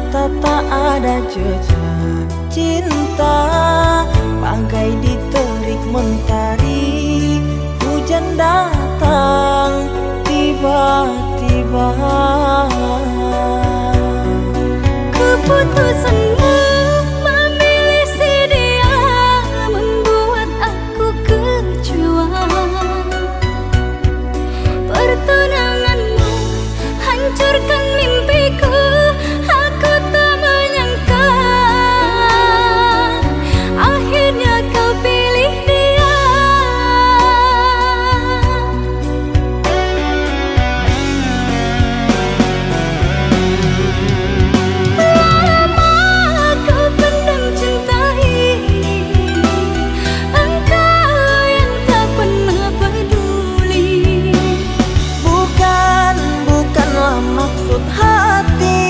mata tak ada jejak cinta, bagai diterik mentari. Hujan datang tiba-tiba. Keputusanmu memilih si dia membuat aku kecewa. Pertunanganmu hancurkan mimpiku. Aku tak menyangka akhirnya kau pilih dia. Lama kau pendam cinta ini, engkau yang tak pernah peduli. Bukanlah maksud hati,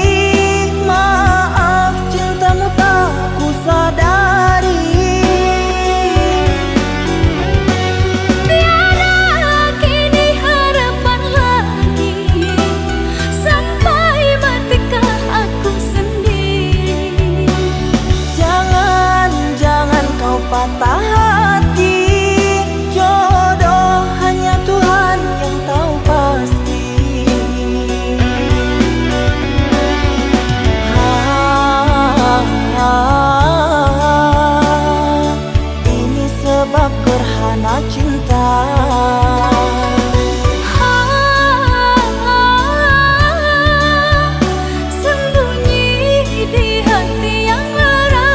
maaf cintamu tak ku sadari. Tiada kini harapan lagi, sampai matikah aku sendiri. Jangan kau patah hati, jodoh hanya Tuhan yang tahu pasti. Ini sebab gerhana cinta. Sembunyi di hati yang lara.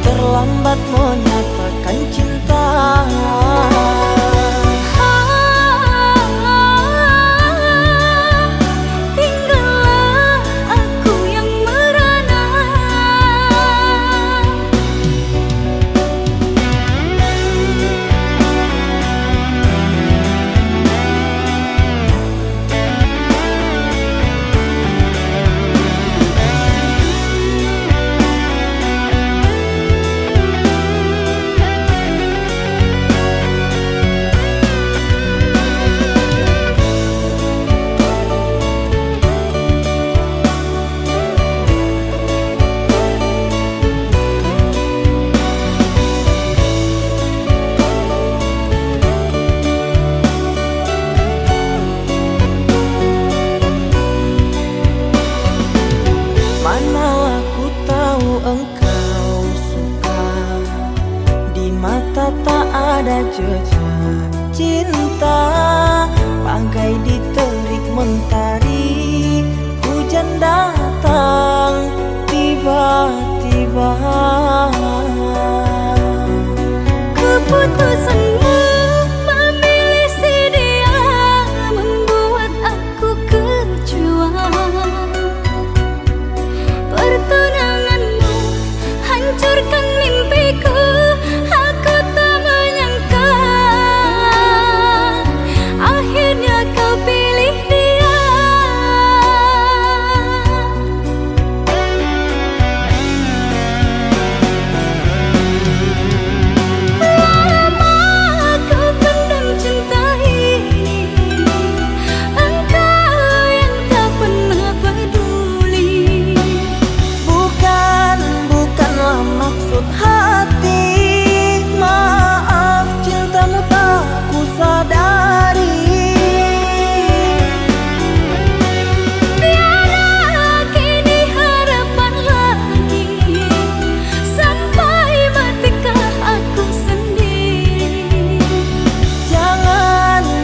Terlambat menyatakan cinta. Tinggallah aku yang merana. Manalah ku tahu engkau suka, di mata tak ada jejak cinta, bagai diterik mentari. Hujan datang tiba-tiba. Keputusanmu memilih si dia membuat aku kecewa. Pertunanganmu hancurkan mimpiku. Aku tak menyangka akhirnya kau pilih dia. Lama kau pendam cinta ini, engkau yang tak pernah peduli. Bukanlah maksud hati, maaf cintamu tak ku sadari. Tiada kini harapan lagi, sampai matikah aku sendiri.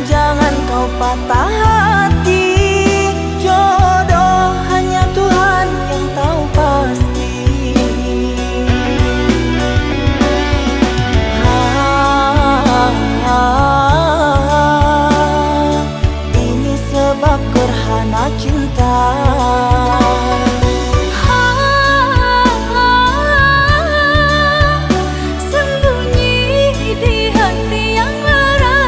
Jangan kau patah hati, jodoh hanya Tuhan yang tahu pasti. Ini sebab gerhana cinta. Sembunyi di hati yang lara.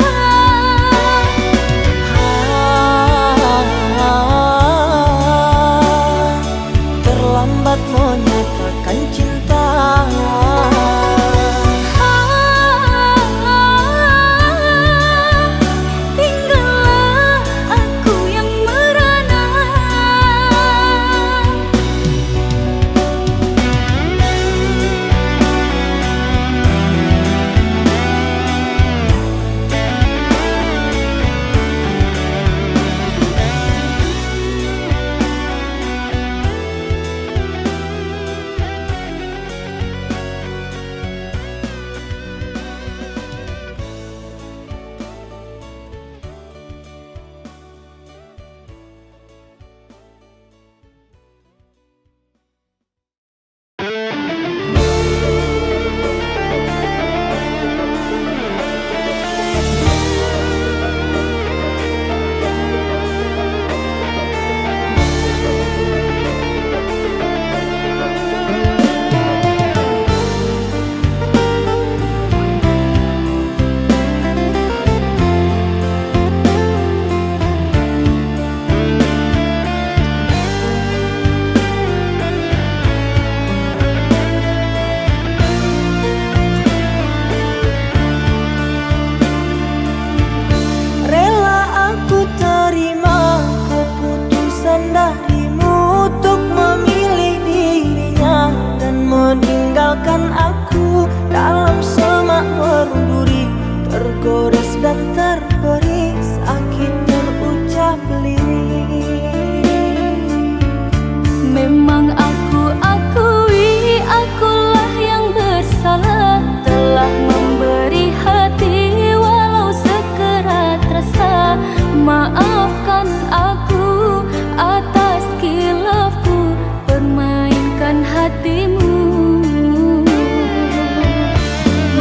rasa. Maafkan aku atas khilafku, permainkan hatimu.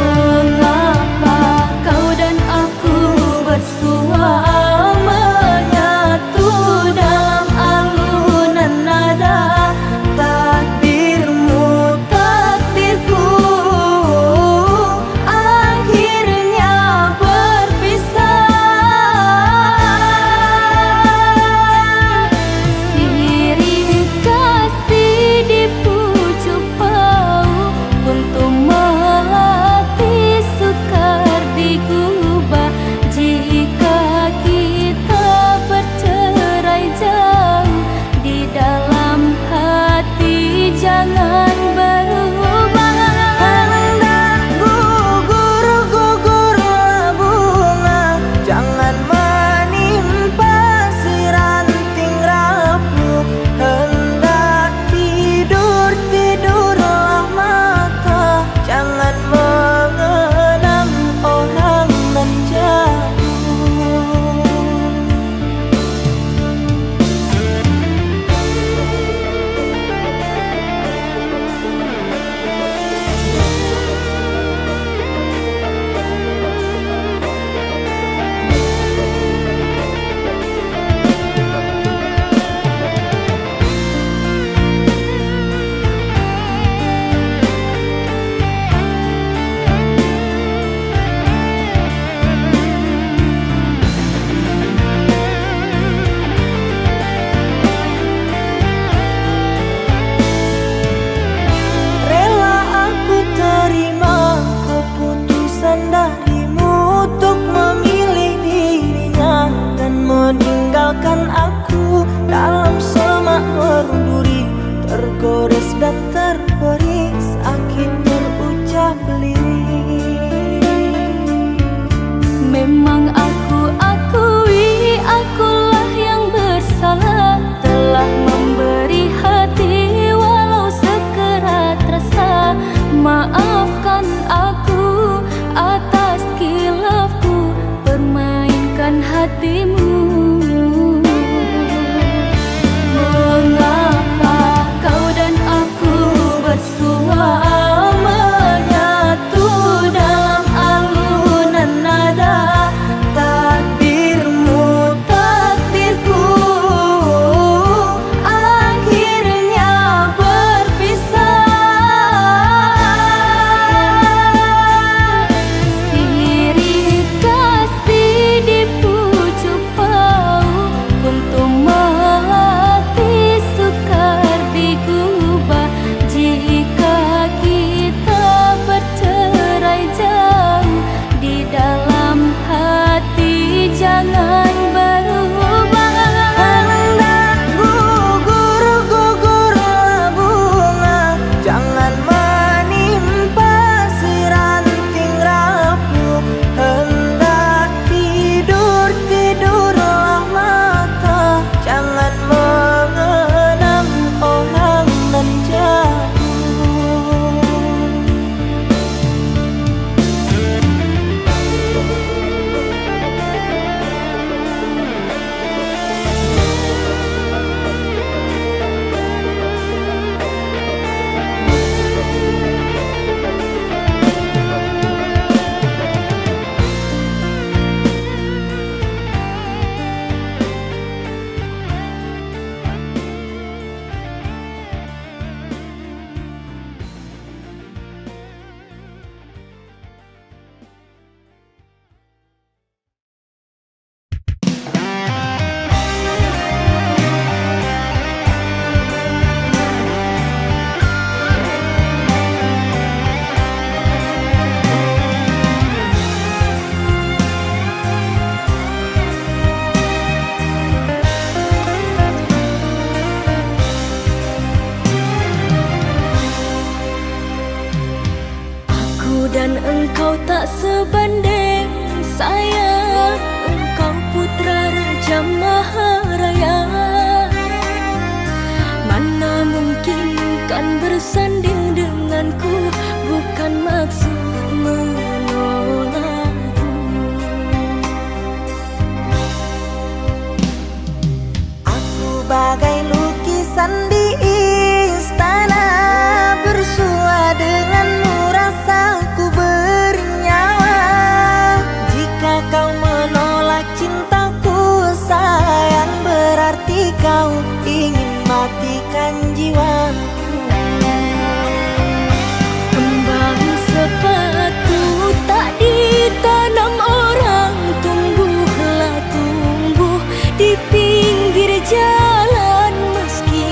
Mengapa kau dan aku bersua menyatu dalam alunan nada? Takdirmu, takdirku, akhirnya berpisah. Sirih kasih di pucuk bau, untuk melatih sukar digubah. Jika kita bercerai jauh, di dalam hati jangan berubah. Hendak gugur-gugurlah bunga, jangan menimpa si ranting rapuh. Hendak tidur-tidurlah mata, jangan mengenang orang nan jauh. Rela aku terima keputusan darimu untuk memilih dirinya dan meninggalkan aku dalam semak berduri, tergores dan terberi sakit terucap lirik. Memang aku akui akulah yang bersalah, telah memberi hati walau sekerat rasa. Maafkan aku atas khilafku, permainkan hatimu. Mengapa kau dan aku bersua menyatu dalam alunan nada? Takdirmu, takdirku, akhirnya berpisah. Sirih kasih di pucuk bagai lukisan di istana. Bersua denganmu rasaku bernyawa. Jika kau menolak cintaku sayang, berarti kau ingin matikan jiwaku. Kembang sepatu tak ditanam orang, tumbuhlah tumbuh di pinggir jalan. Meski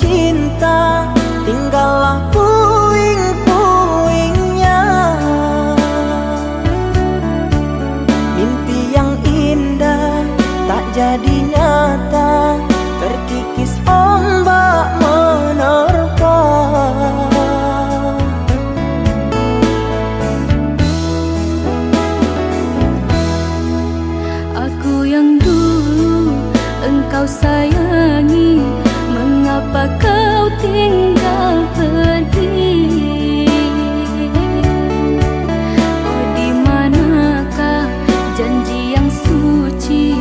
cinta, tinggallah puing-puingnya. Mimpi yang indah tak jadi nyata, terkikis ombak menerpa. Aku yang dulu engkau sayangi, mengapa kau tinggal pergi? Oh, di manakah janji yang suci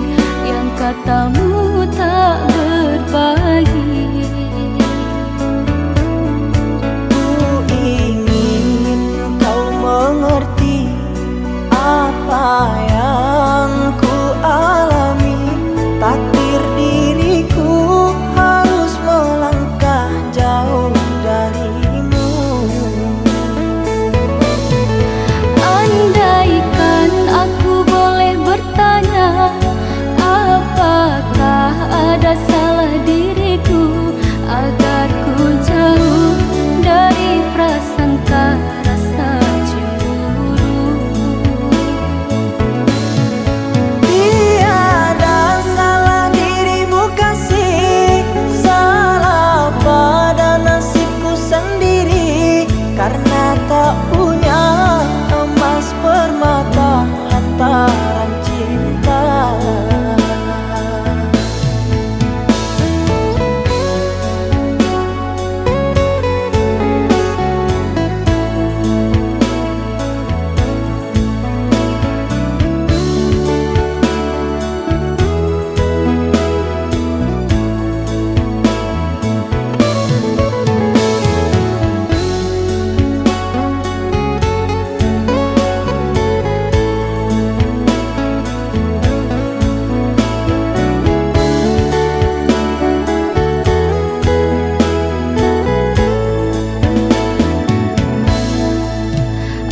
yang katamu tak berbagi? Ku ingin kau mengerti apa yang ku alami. Takdir diriku harus melangkah jauh darimu. Andaikan aku boleh bertanya, apakah ada salah diriku agar ku jauh dari prasangka rasa cemburu? Tiada salah dirimu kasih, salah pada nasibku sendiri, karena tak punya emas permata lantaran cinta.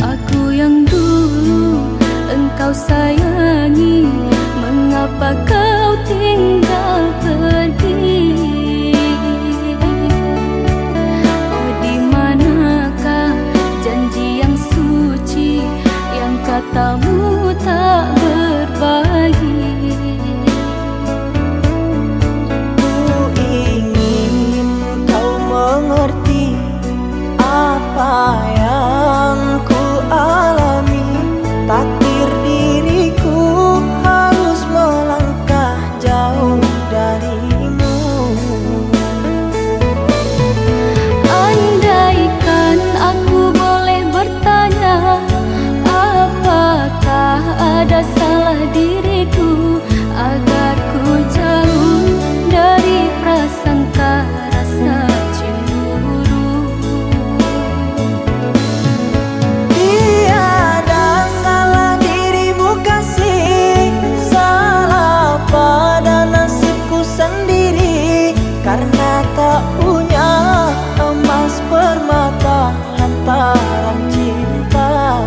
Aku yang dulu engkau sayangi, mengapa kau tinggal pergi? Oh, di manakah janji yang suci yang katamu tak berbagi? Ku ingin kau mengerti apa yang ku alami. Takdir diriku harus melangkah jauh darimu. Andaikan aku boleh bertanya, apakah ada salah diriku agar ku jauh dari prasangka rasa cemburu? Tiada salah dirimu kasih, salah pada nasibku sendiri, karena tak punya emas permata lantaran cinta.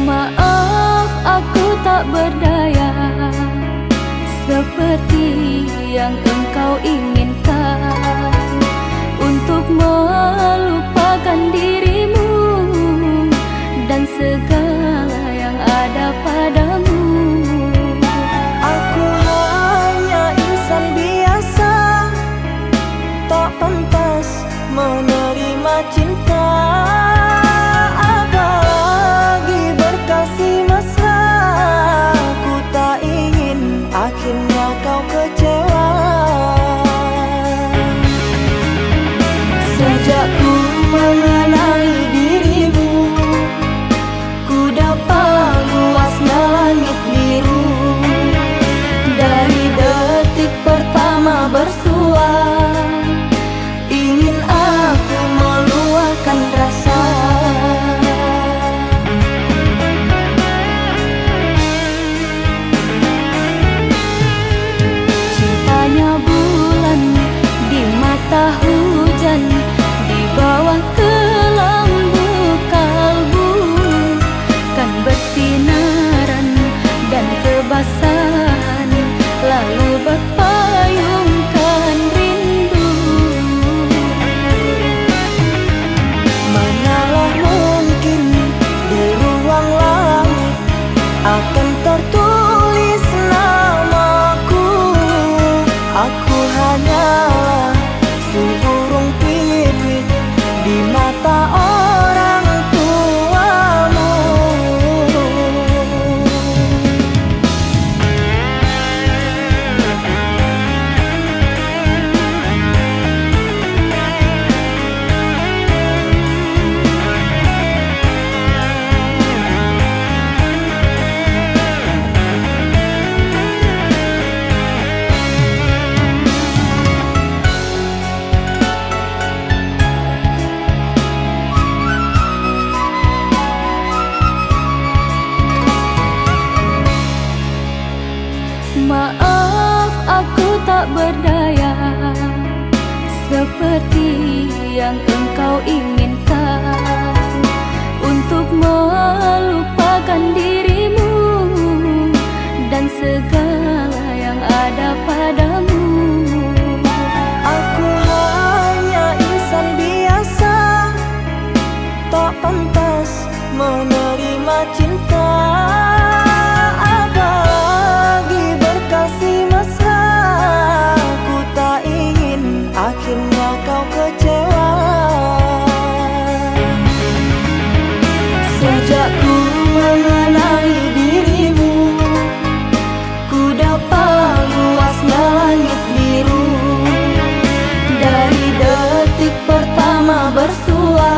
Maaf, aku tak berdaya seperti yang engkau inginkan, untuk melupakan dirimu dan segala yang ada padamu. Maaf, aku tak berdaya seperti yang engkau inginkan untuk melupakan dirimu dan segala yang ada padamu. Aku hanya insan biasa, tak pantas menerima cinta, apalagi berkasih mesra. Ku tak ingin akhirnya kau kecewa. Sejak ku mengenali dirimu, ku dapat luasnya langit biru. Dari detik pertama bersua,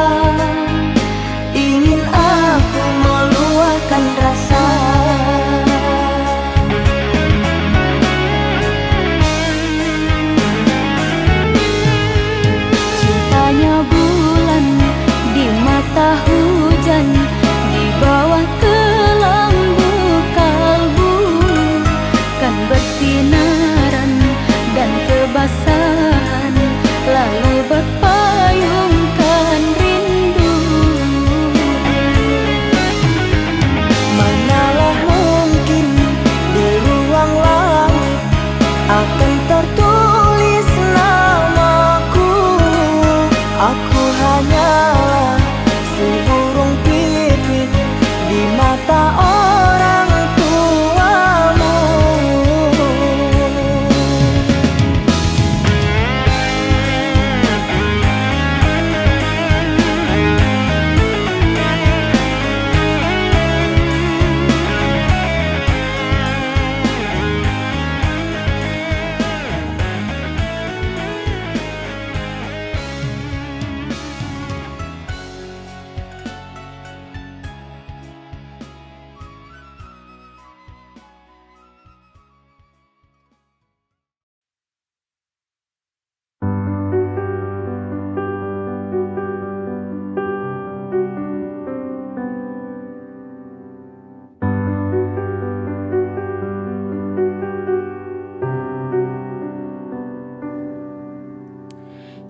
ingin aku meluahkan rasa. Cintanya bulan di mata hujan, di bawah kelambu kalbu, kan bersinaran dan kebasahan, lalu berpayungkan rindu. Manalah mungkin di ruang langit akan tertulis namaku. Aku hanyalah seburung pipit di mata orang tuamu.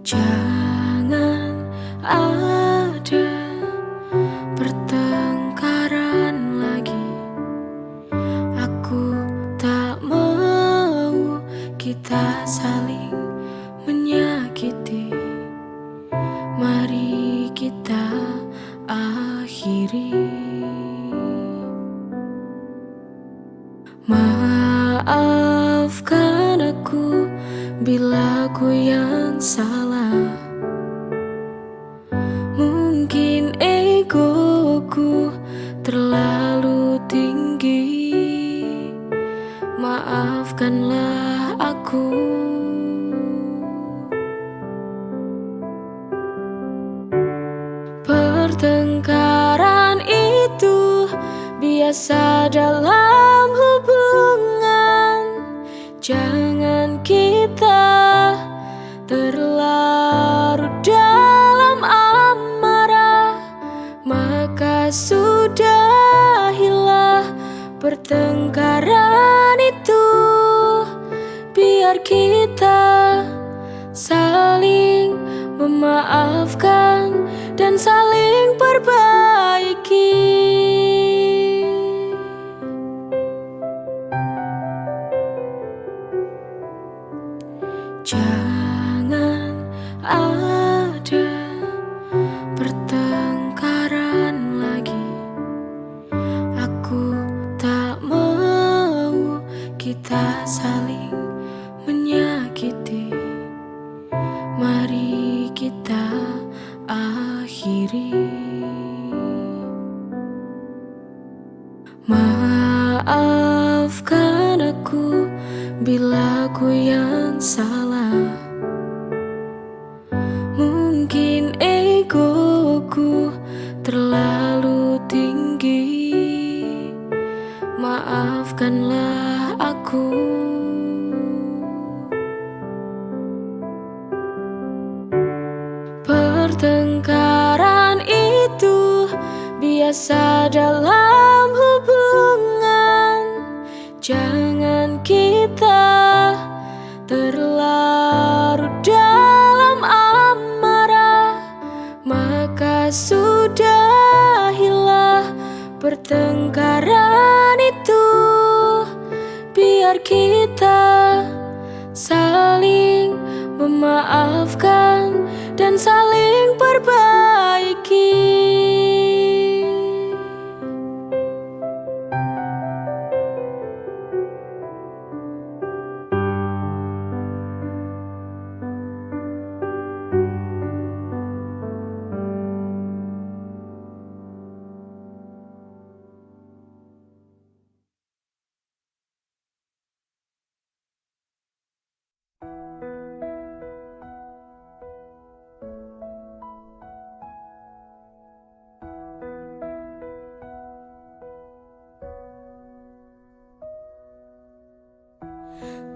Jangan ada pertengkaran lagi. Aku tak mau kita saling menyakiti. Mari kita akhiri. Maafkan aku bila aku yang salah. Mungkin egoku terlalu tinggi. Maafkanlah aku. Pertengkaran itu biasa dalam hubungan. Jangan kita terlarut dalam amarah, maka sudahilah pertengkaran itu. Biar kita saling memaafkan dan saling perbaiki. Jangan ada pertengkaran lagi. Aku tak mau kita saling menyakiti. Mari kita akhiri. Maafkan aku bila aku yang salah. Mungkin egoku terlalu tinggi. Maafkanlah aku. Pertengkaran itu biasa dalam hubungan. Jangan kita pertengkaran itu, biar kita saling memaafkan dan saling perbaiki.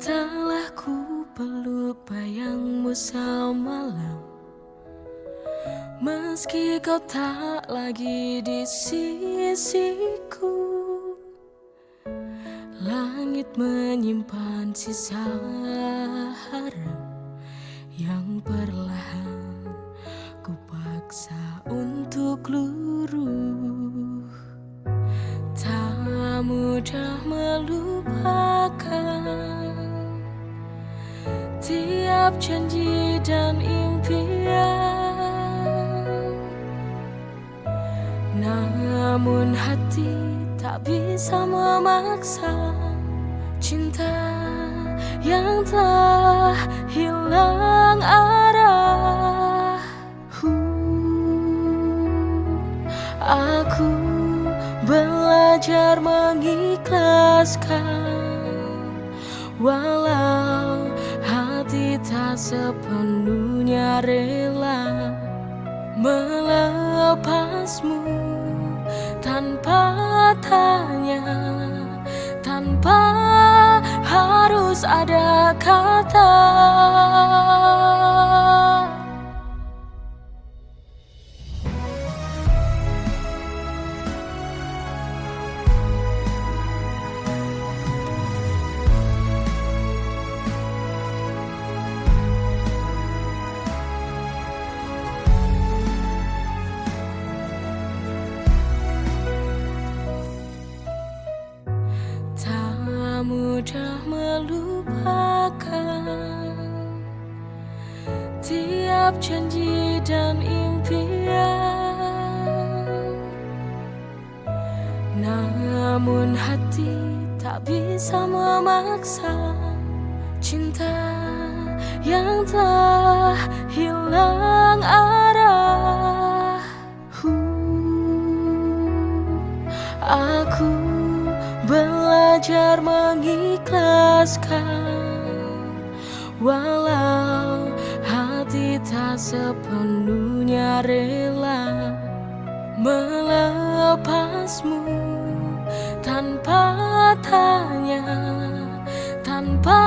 Telah ku peluk bayangmu semalam, meski kau tak lagi di sisiku. Langit menyimpan sisa harap yang perlahan ku paksa untuk luruh. Tak mudah melupakan tiap janji dan impian, namun hati tak bisa memaksa cinta yang telah hilang arah. Aku belajar mengikhlaskan, walau hati tak sepenuhnya rela melepasmu tanpa tanya, tanpa harus ada kata. Mudah melupakan tiap janji dan impian, namun hati tak bisa memaksa cinta yang telah hilang arah. Aku belajar mengikhlaskan, walau hati tak sepenuhnya rela melepasmu tanpa tanya, tanpa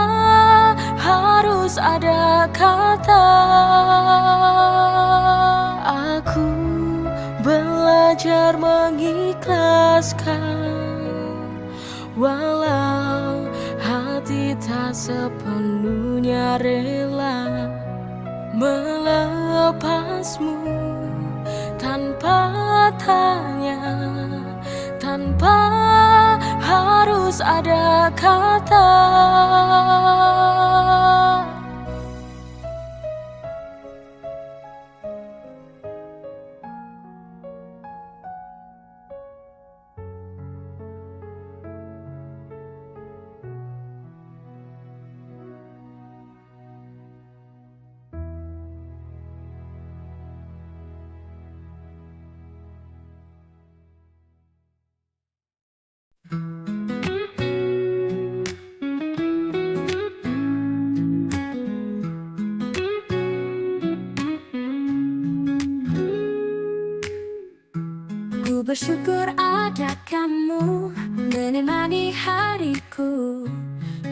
harus ada kata. Aku belajar mengikhlaskan, walau hati tak sepenuhnya rela melepasmu tanpa tanya, tanpa harus ada kata. Ku bersyukur ada kamu menemani hariku,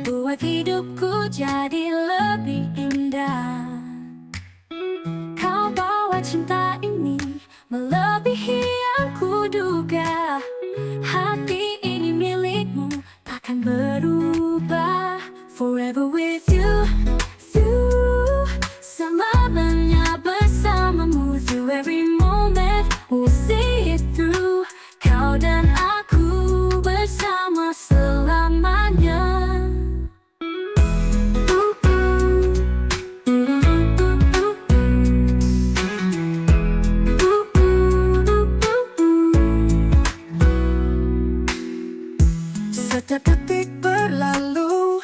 buat hidupku jadi lebih indah. Kau bawa cinta ini melebihi yang kuduga. Hati ini milikmu, takkan berubah. Forever with you, selamanya bersamamu. Through every moment, we'll see it through. Kau dan aku Setiap detik berlalu,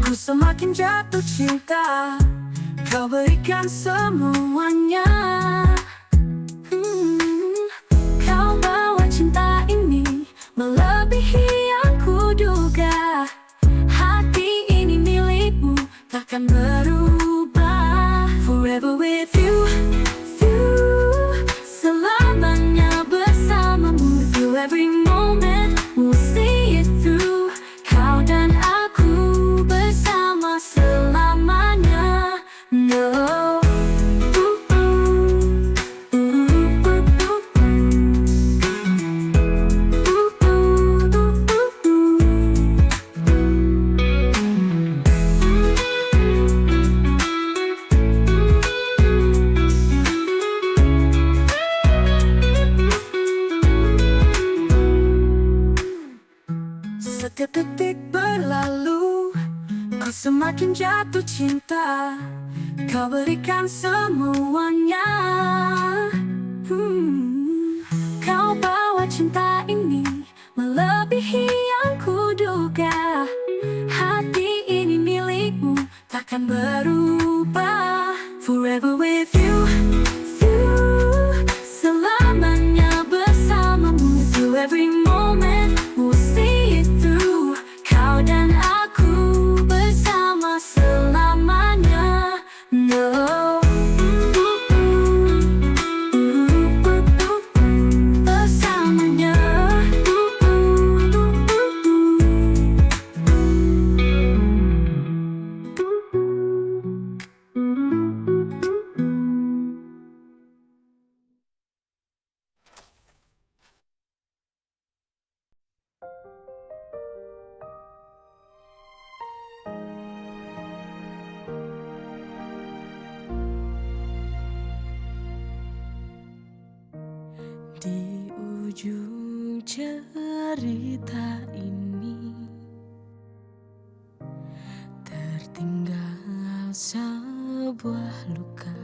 ku semakin jatuh cinta. Kau berikan semuanya. Kau bawa cinta ini melebihi yang kuduga. Hati ini milikmu, takkan berubah. Forever with you, selamanya bersamamu. Through every moment, we'll see it through. Kau dan aku bersama selamanya. No. Setiap detik berlalu, ku semakin jatuh cinta. Kau berikan semuanya. Kau bawa cinta ini melebihi yang kuduga. Hati ini milikmu, takkan berubah. Forever with you, selamanya bersamamu. Through every moment, we'll see it through. Kau dan aku bersama selamanya. No. Bersamanya. Di ujung cerita ini tertinggal sebuah luka,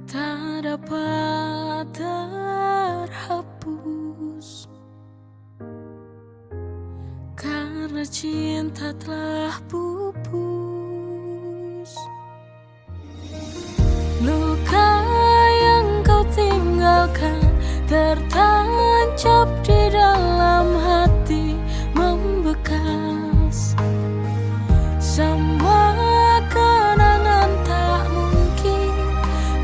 tak dapat terhapus karena cinta telah pupus. Luka yang kau tinggalkan tertancap di dalam hati, membekas. Semua kenangan tak mungkin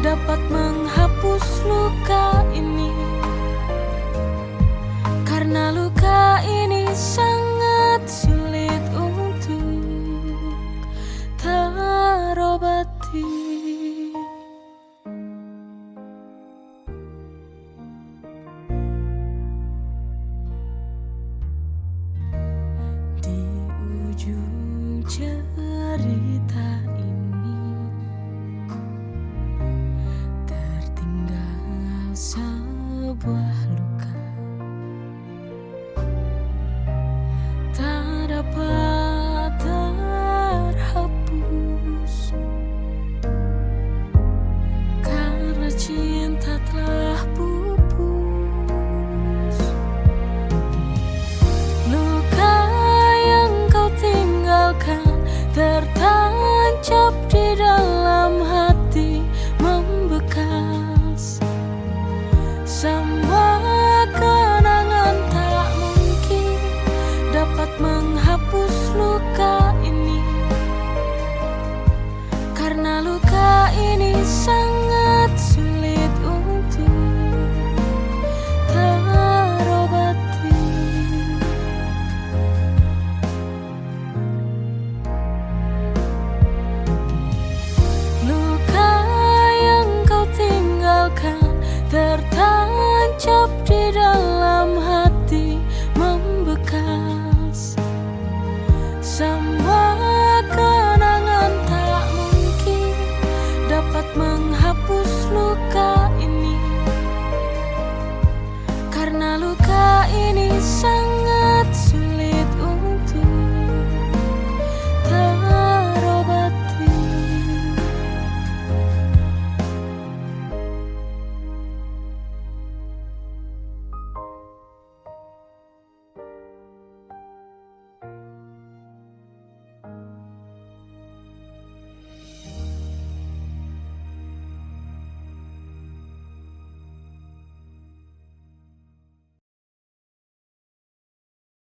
dapat menghapus luka ini, karena luka ini sangat sulit untuk terobati. Di ujung cerita